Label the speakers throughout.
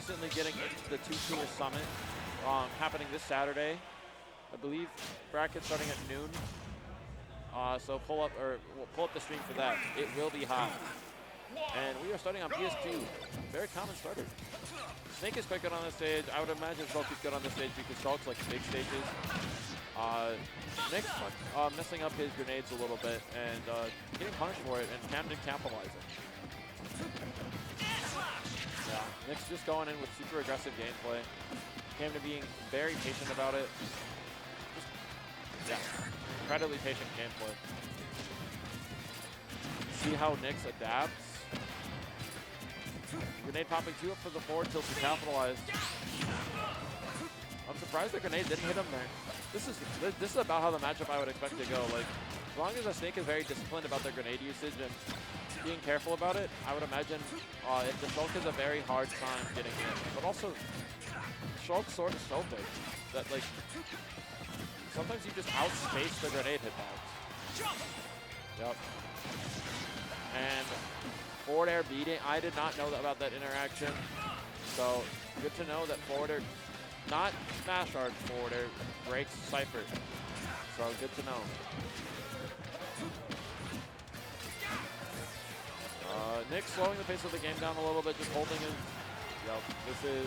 Speaker 1: instantly getting into the 2-tour summit happening this Saturday. I believe bracket starting at noon. So pull up the stream for that. It will be hot. And we are starting on PS2. Very common starter. Snake is quite good on this stage. I would imagine Shulk is good on this stage because Shulk's like big stages. Nick's messing up his grenades a little bit and getting punished for it, and Camden capitalizing. Yeah, Nick's just going in with super aggressive gameplay. Camden being very patient about it. Just, yeah, incredibly patient gameplay. See how Nick's adapts. Grenade popping 2 up for the forward tilt to capitalize. I'm surprised the grenade didn't hit him there. This is about how the matchup I would expect to go. Like, as long as a Snake is very disciplined about their grenade usage and being careful about it, I would imagine if the Shulk has a very hard time getting hit. But also, Shulk's sword is so big that, like, sometimes you just outspace the grenade hitbox. Yep. And forward air beating, I did not know about that interaction. So, good to know that forward air, not smash art forward air, breaks Cypher. So, good to know. Nick slowing the pace of the game down a little bit, just holding his. Yep, this is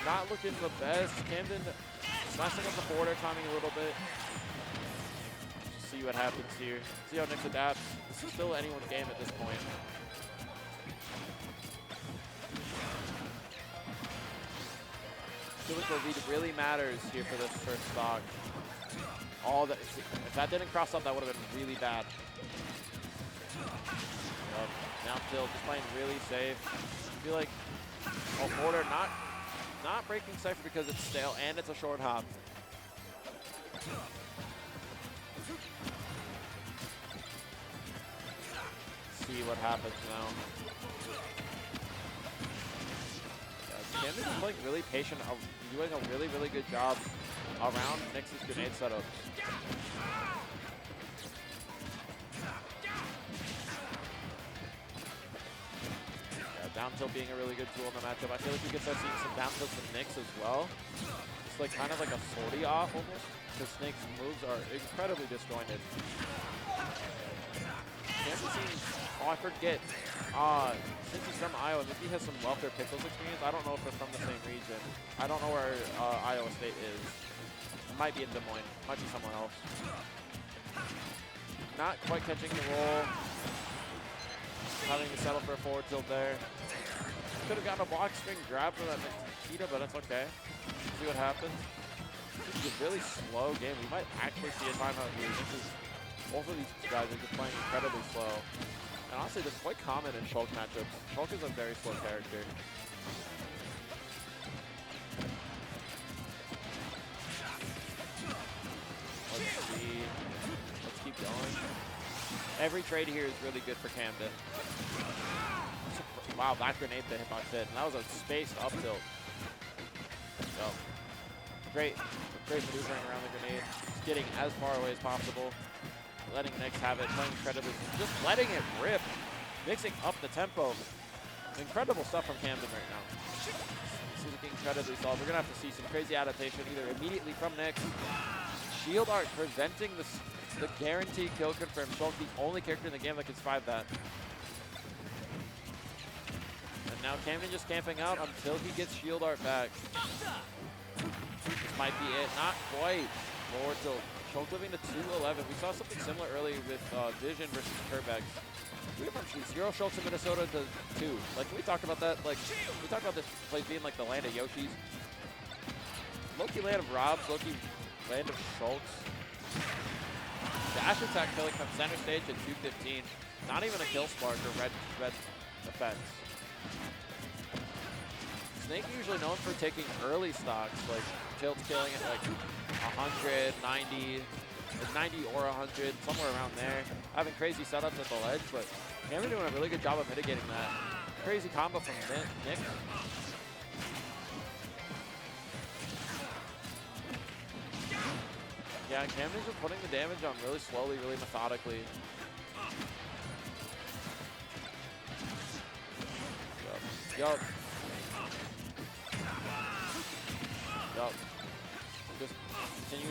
Speaker 1: not looking the best. Camden messing up the forward air timing a little bit. Just see what happens here. See how Nick adapts. This is still anyone's game at this point. I feel like the lead really matters here for this first stock. All that, if that didn't cross up, that would have been really bad. Now still just playing really safe. I feel like order not breaking Cypher because it's stale and it's a short hop. See what happens now. Camden is playing really patient, doing a really, really good job around Nick's grenade setups. Down tilt being a really good tool in the matchup. I feel like we could start seeing some down tilts from Nyx as well. It's like kind of like a sortie off almost, because Snake's moves are incredibly disjointed. Camden seems, oh I forget, since he's from Iowa, maybe he has some Welfare Pickles experience. I don't know if they're from the same region. I don't know where Iowa State is. It might be in Des Moines, might be somewhere else. Not quite catching the roll. Having to settle for a forward tilt there. Could have gotten a block string grab for that Nikita, but that's okay. See what happens. This is a really slow game. We might actually see a timeout here. Both of these guys are just playing incredibly slow. And honestly, this is quite common in Shulk matchups. Shulk is a very slow character. Let's see. Let's keep going. Every trade here is really good for Camden. Wow, that grenade the hitbox hit, and that was a spaced up tilt. So, great maneuvering around the grenade. Just getting as far away as possible. Letting Nyx have it, playing incredibly, just letting it rip. Mixing up the tempo. Incredible stuff from Camden right now. This is looking incredibly solid. We're gonna have to see some crazy adaptation either immediately from Nyx. Shield art preventing the guaranteed kill confirm. Shulk, the only character in the game that can survive that. And now Camden just camping out until he gets shield art back. This might be it. Not quite. Forward tilt. Shulk living to 2-11. We saw something similar earlier with Vision versus Kerbex. We went from 0 Shulks in Minnesota to 2. Like, we talked about that. Like, we talked about this place being like the land of Yoshis. Low-key land of Robs. Low-key land of Shulks. Dash attack killing from center stage at 215. Not even a kill spark or red effects. Snake usually known for taking early stocks, like tilt killing at like 100, 90, like 90 or 100, somewhere around there. Having crazy setups at the ledge, but Camden doing a really good job of mitigating that. Crazy combo from Nick. Yeah, Camden's just putting the damage on really slowly, really methodically. Yup.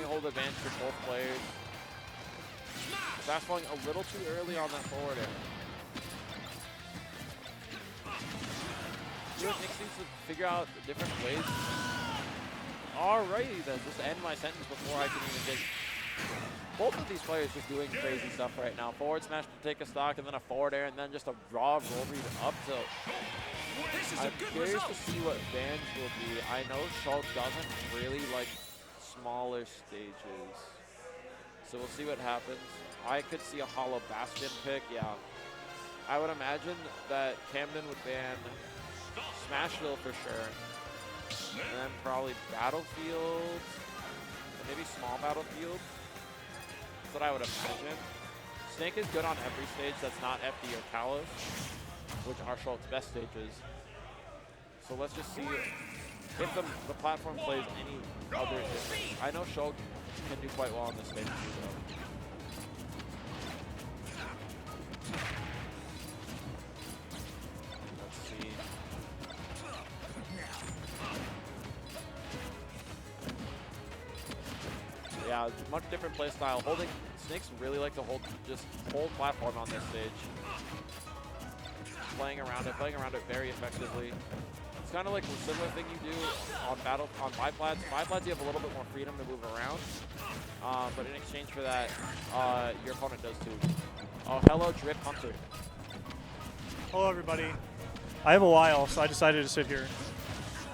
Speaker 1: hold advantage for both players. Fast falling a little too early on that forward air. Nick needs to figure out different ways. Alrighty then, just to end my sentence before I can even get. Both of these players just doing crazy stuff right now. Forward smash to take a stock, and then a forward air, and then just a raw roll read up tilt. I'm curious to see what Vans will be. I know Shulk doesn't really like smaller stages. So we'll see what happens. I could see a Hollow Bastion pick, yeah. I would imagine that Camden would ban Smashville for sure. And then probably Battlefield, and maybe small Battlefield. That's what I would imagine. Snake is good on every stage that's not FD or Kalos, which are Shulk's best stages. So let's just see if the platform plays any other different. I know Shulk can do quite well on this stage too, though. Let's see. Yeah, much different play style. Snakes really like to hold platform on this stage. Playing around it very effectively. It's kind of like the similar thing you do on five plats. Five plats, you have a little bit more freedom to move around, but in exchange for that, your opponent does too. Oh, hello, Drip Hunter.
Speaker 2: Hello, everybody. I have a while, so I decided to sit here.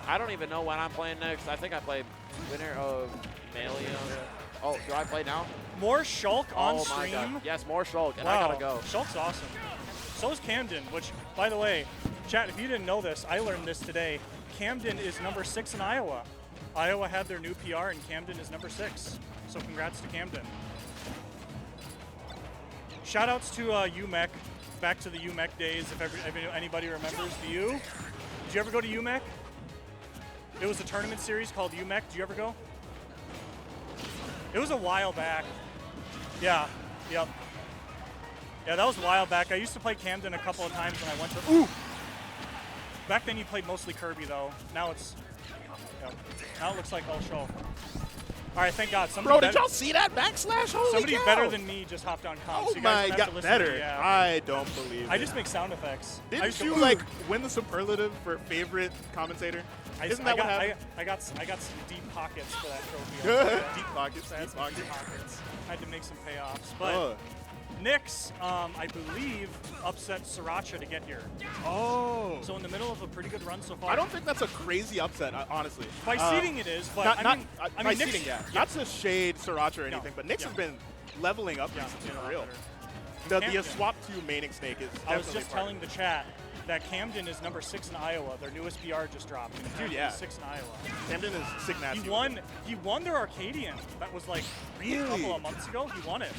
Speaker 1: I don't even know when I'm playing next. I think I play winner of Malia. Oh, do I play now?
Speaker 2: More Shulk on stream?
Speaker 1: My God. Yes, more Shulk, and
Speaker 2: wow.
Speaker 1: I gotta go.
Speaker 2: Shulk's awesome. So is Camden, which, by the way, chat, if you didn't know this, I learned this today. Camden is number 6 in Iowa. Iowa had their new PR, and Camden is number 6. So congrats to Camden. Shoutouts to UMEC. Back to the UMEC days, if anybody remembers the U. Did you ever go to UMEC? It was a tournament series called UMEC. Did you ever go? It was a while back. Yeah, yep. Yeah, that was a while back. I used to play Camden a couple of times when I went to, ooh! Back then you played mostly Kirby though. Now it's, yep. Now it looks like all Shulk. All right, thank God.
Speaker 3: Bro, did y'all see that backslash? Holy
Speaker 2: somebody
Speaker 3: cow.
Speaker 2: better than me just hopped on comms.
Speaker 3: Oh
Speaker 2: so
Speaker 3: my God, better.
Speaker 2: Yeah.
Speaker 3: I don't believe
Speaker 2: I
Speaker 3: it.
Speaker 2: just make sound effects.
Speaker 3: Didn't you like win the superlative for favorite commentator? Isn't that what happened?
Speaker 2: I got some deep pockets for that trophy.
Speaker 3: Deep pockets, deep
Speaker 2: pockets. I had to make some payoffs. But Nyx, I believe, upset Sriracha to get here.
Speaker 3: Oh.
Speaker 2: So in the middle of a pretty good run so far.
Speaker 3: I don't think that's a crazy upset, honestly.
Speaker 2: By seeding it is, but I mean,
Speaker 3: by
Speaker 2: Nyx,
Speaker 3: seeding, yeah. Not to shade Sriracha or anything, but Nyx has been leveling up recently, for real. The swap to maining Snake is
Speaker 2: I was just telling the chat that Camden is number 6 in Iowa. Their newest PR just dropped.
Speaker 3: Dude, yeah.
Speaker 2: 6 in Iowa.
Speaker 3: Camden is sick nasty.
Speaker 2: He won their Arcadian. That was like a couple of months ago. He won it.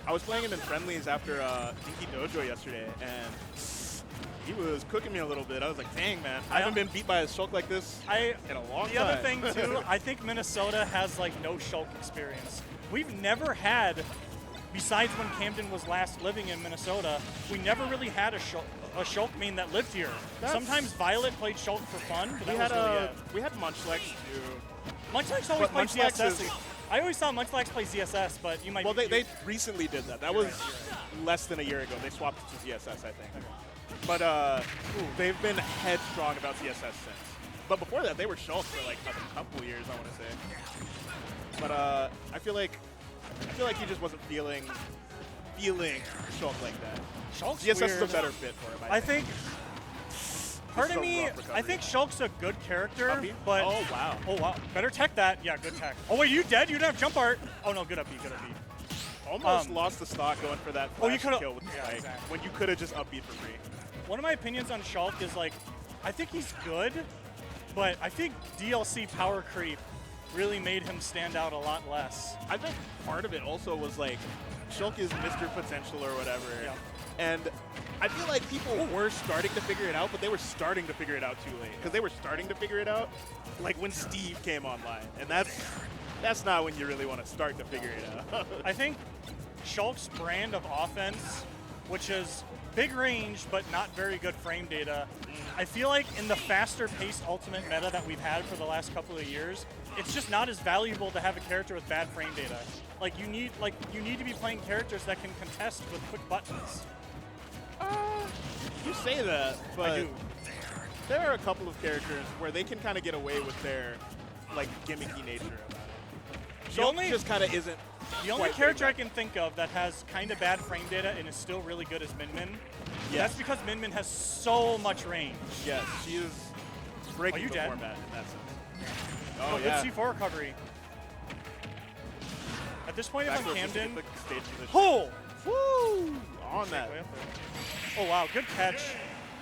Speaker 3: I was playing him in friendlies after Inky Dojo yesterday, and he was cooking me a little bit. I was like, dang, man. I haven't been beat by a Shulk like this in a long time.
Speaker 2: The other thing, too, I think Minnesota has, like, no Shulk experience. We've never had, besides when Camden was last living in Minnesota, we never really had a Shulk main that lived here. Sometimes Violet played Shulk for fun, but
Speaker 3: we had Munchlax too.
Speaker 2: Munchlax always played ZSS. I always saw Munchlax play ZSS, but you might.
Speaker 3: Well, they recently did that. That was less than a year ago. They swapped it to ZSS, I think. Okay. But they've been headstrong about ZSS since. But before that, they were Shulk for like a couple years, I want to say. But I feel like he just wasn't feeling Shulk like that.
Speaker 2: Shulk's
Speaker 3: ZSS
Speaker 2: weird.
Speaker 3: is a better fit for him.
Speaker 2: I think. Part of me, I think Shulk's a good character, but
Speaker 3: oh wow,
Speaker 2: better tech that. Yeah, good tech. Oh wait, you dead? You don't have jump art. Oh no, good up B, good up B.
Speaker 3: Almost lost the stock going for that flash kill with the spike
Speaker 2: exactly.
Speaker 3: when you could have just up B for free.
Speaker 2: One of my opinions on Shulk is like, I think he's good, but I think DLC power creep really made him stand out a lot less.
Speaker 3: I think part of it also was like, Shulk is Mr. Potential or whatever. Yeah. And I feel like people were starting to figure it out, but they were starting to figure it out too late. Because they were starting to figure it out like when Steve came online. And that's not when you really want to start to figure it out.
Speaker 2: I think Shulk's brand of offense, which is big range, but not very good frame data. I feel like in the faster-paced ultimate meta that we've had for the last couple of years, it's just not as valuable to have a character with bad frame data. Like you need to be playing characters that can contest with quick buttons.
Speaker 3: You say that,
Speaker 2: I
Speaker 3: but
Speaker 2: do.
Speaker 3: there are a couple of characters where they can kind of get away with their like gimmicky nature about it.
Speaker 2: The only-
Speaker 3: just kind of isn't.
Speaker 2: The only
Speaker 3: quite
Speaker 2: character I
Speaker 3: big
Speaker 2: can think of that has kind of bad frame data and is still really good is Min Min.
Speaker 3: Yes.
Speaker 2: That's because Min Min has so much range.
Speaker 3: Yes, she is breaking
Speaker 2: you
Speaker 3: the
Speaker 2: dead?
Speaker 3: format in that sense.
Speaker 2: Oh,
Speaker 3: yeah.
Speaker 2: good C4 recovery. At this point, if
Speaker 3: Back
Speaker 2: I'm
Speaker 3: row, just to
Speaker 2: Camden,
Speaker 3: get the stage position.
Speaker 2: oh!
Speaker 3: Woo! On that.
Speaker 2: Way up there. Oh wow, good catch.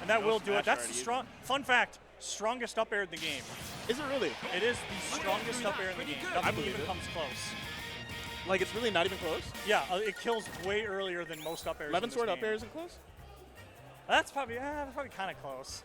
Speaker 2: And that
Speaker 3: No
Speaker 2: will do it.
Speaker 3: smash
Speaker 2: That's the
Speaker 3: already.
Speaker 2: strong. Fun fact: strongest up air in the game.
Speaker 3: Is it really?
Speaker 2: It is the strongest up air in the game. Nothing
Speaker 3: believe
Speaker 2: even
Speaker 3: it.
Speaker 2: comes close.
Speaker 3: Like it's really not even close?
Speaker 2: Yeah, it kills way earlier than most up airs.
Speaker 3: 11
Speaker 2: in this
Speaker 3: sword up
Speaker 2: game.
Speaker 3: air isn't close?
Speaker 2: That's probably kind of close.